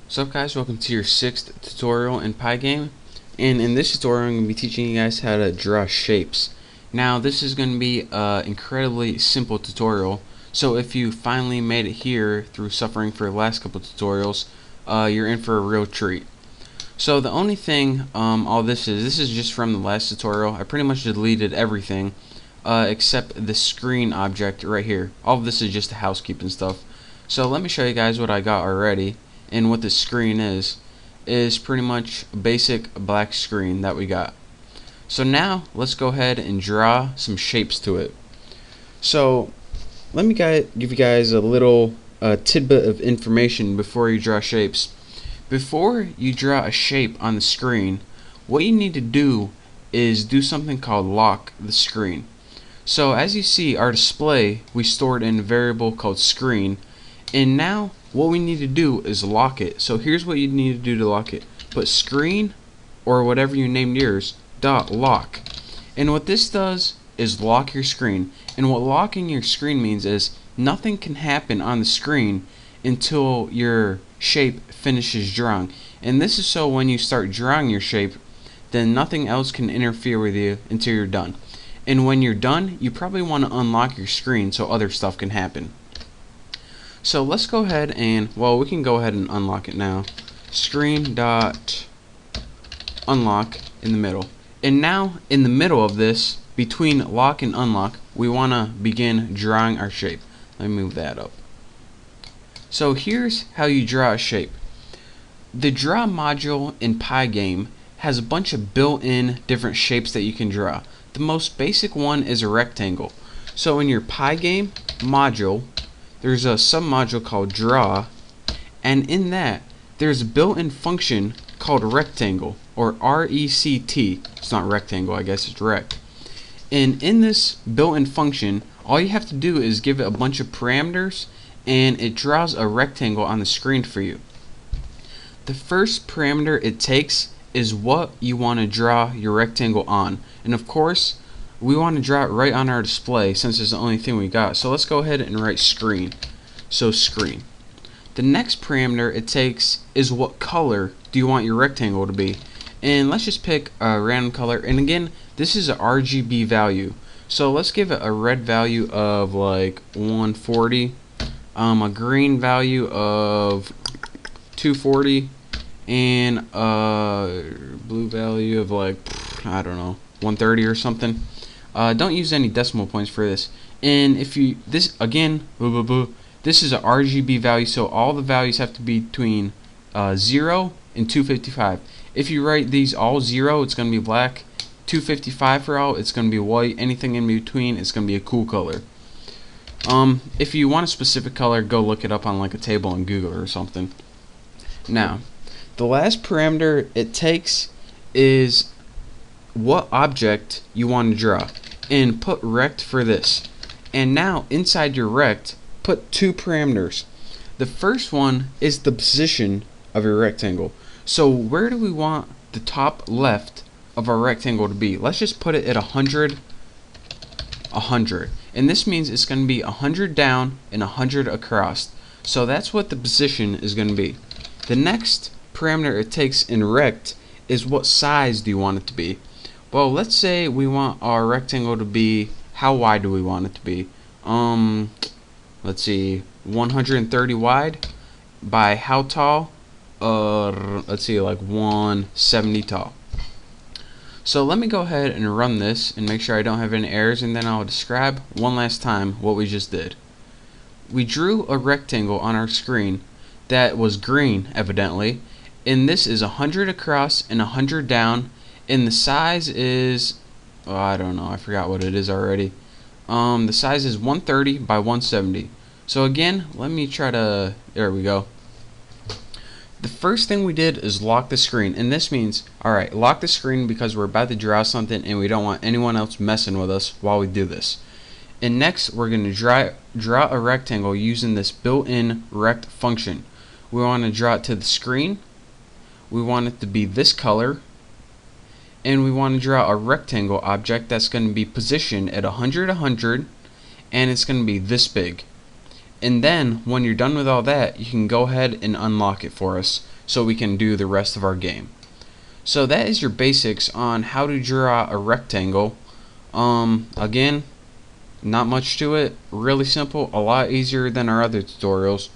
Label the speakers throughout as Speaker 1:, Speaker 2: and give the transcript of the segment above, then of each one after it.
Speaker 1: What's up guys, welcome to your 6th tutorial in Pygame, and in this tutorial I'm going to be teaching you guys how to draw shapes. Now this is going to be an incredibly simple tutorial, so if you finally made it here through suffering for the last couple tutorials, you're in for a real treat. So the only thing all this is just from the last tutorial. I pretty much deleted everything except the screen object right here. All of this is just the housekeeping stuff. So let me show you guys what I got already. And what the screen is pretty much a basic black screen that we got. So now let's go ahead and draw some shapes to it. So let me give you guys a little tidbit of information before you draw shapes. Before you draw a shape on the screen, what you need to do is do something called lock the screen. So as you see, our display we stored in a variable called screen, and now what we need to do is lock it. So here's what you need to do to lock it. Put screen, or whatever you named yours, dot lock. And what this does is lock your screen. And what locking your screen means is nothing can happen on the screen until your shape finishes drawing. And this is so when you start drawing your shape, then nothing else can interfere with you until you're done. And when you're done, you probably want to unlock your screen so other stuff can happen. So let's go ahead and, well, we can go ahead and unlock it now. Screen dot unlock in the middle. And now in the middle of this, between lock and unlock, we want to begin drawing our shape. Let me move that up. So here's how you draw a shape. The draw module in Pygame has a bunch of built-in different shapes that you can draw. The most basic one is a rectangle. So in your Pygame module, there's a submodule called draw, and in that there's a built-in function called rectangle, or RECT. It's not rectangle, I guess it's rect. And in this built-in function, all you have to do is give it a bunch of parameters and it draws a rectangle on the screen for you. The first parameter it takes is what you want to draw your rectangle on, and of course we want to draw it right on our display since it's the only thing we got. So let's go ahead and write screen. So screen. The next parameter it takes is what color do you want your rectangle to be. And let's just pick a random color. And again, this is a RGB value. So let's give it a red value of like 140, a green value of 240, and a blue value of like, I don't know, 130 or something. Don't use any decimal points for this. And if you, this again, this is a RGB value, so all the values have to be between 0 and 255. If you write these all 0, it's going to be black. 255 for all, it's going to be white. Anything in between, it's going to be a cool color. If you want a specific color, go look it up on like a table on Google or something. Now, the last parameter it takes is what object you want to draw, and put rect for this. And now inside your rect, put two parameters. The first one is the position of your rectangle. So where do we want the top left of our rectangle to be? Let's just put it at 100, 100. And this means it's going to be 100 down and 100 across. So that's what the position is going to be. The next parameter it takes in rect is what size do you want it to be. Well, let's say we want our rectangle to be, how wide do we want it to be? Let's see, 130 wide by how tall? Let's see, like 170 tall. So let me go ahead and run this and make sure I don't have any errors, and then I'll describe one last time what we just did. We drew a rectangle on our screen that was green, evidently, and this is 100 across and 100 down. And the size is, oh, I don't know, I forgot what it is already. The size is 130 by 170. So again, let me try to, there we go. The first thing we did is lock the screen, and this means, alright, lock the screen because we're about to draw something and we don't want anyone else messing with us while we do this. And next, we're going to draw a rectangle using this built-in rect function. We want to draw it to the screen. We want it to be this color. And we want to draw a rectangle object that's going to be positioned at 100, 100, and it's going to be this big. And then when you're done with all that, you can go ahead and unlock it for us so we can do the rest of our game. So that is your basics on how to draw a rectangle. Again, not much to it, really simple, a lot easier than our other tutorials.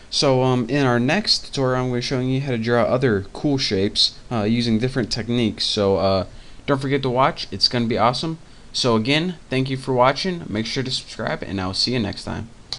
Speaker 1: So in our next tutorial, I'm going to be showing you how to draw other cool shapes using different techniques. So don't forget to watch, it's going to be awesome. So again, thank you for watching, make sure to subscribe, and I'll see you next time.